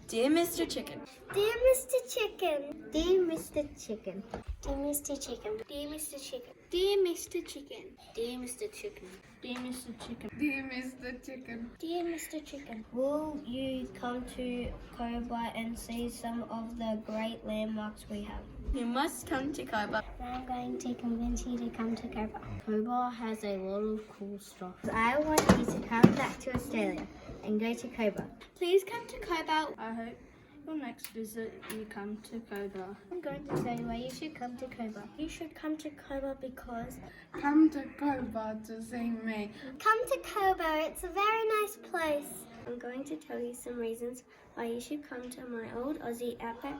Dear Mr. Chicken. Dear Mr. Chicken. Dear Mr. Chicken. Dear Mr. Chicken. Dear Mr. Chicken. Dear Mr. Chicken. Dear Mr. Chicken. Dear Mr. Chicken. Dear Mr. Chicken. Dear Mr. Chicken. Will you come to Cobar and see some of the great landmarks we have? You must come to Cobar. I'm going to convince you to come to Cobar. Cobar has a lot of cool stuff. I want you to come back to Australia and go to Cobar. Please come to Cobar. I hope your next visit you come to Cobar. I'm going to tell you why you should come to Cobar. You should come to Cobar because... Come to Cobar to see me. Come to Cobar, it's a very nice place. I'm going to tell you some reasons why you should come to my old Aussie outback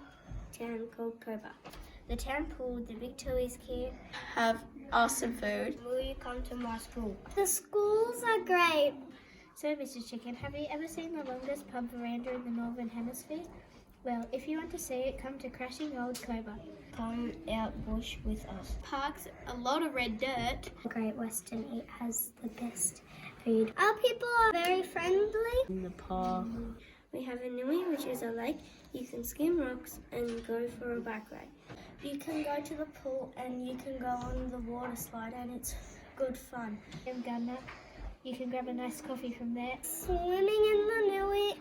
town called Cobar. The town pool, the big toys here. Have awesome food. Will you come to my school? The schools are great. So, Mr. Chicken, have you ever seen the longest pub veranda in the Northern Hemisphere? Well, if you want to see it, come to crashing old Cobar. Come out bush with us. Parks, a lot of red dirt. Great Western, it has the best food. Our people are very friendly. In the park. We have a Nui, which is a lake. You can skim rocks and go for a bike ride. You can go to the pool and you can go on the water slide and it's good fun. In Gunner, you can grab a nice coffee from there. Swimming in the Nui.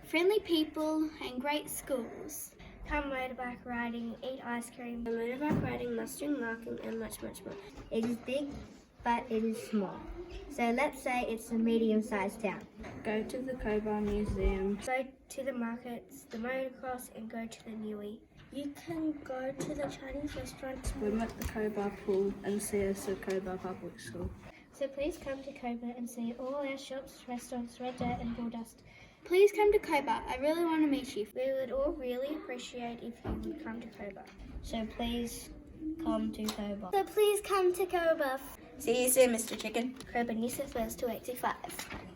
Friendly people and great schools. Come motorbike riding, eat ice cream. Motorbike riding, mustering, larking and much, much more. It is big, but it is small. So let's say it's a medium-sized town. Go to the Cobar Museum. Go to the markets, the motocross, and go to the Nui. You can go to the Chinese restaurant. Swim at the Cobar pool and see us at Cobar Public School. So please come to Cobar and see all our shops, restaurants, red dirt and bulldust. Please come to Cobar. I really want to meet you. We would all really appreciate if you would come to Cobar. So please come to Cobar. So please come to Cobar. See you soon, Mr. Chicken. Cobar, New South Wales 285.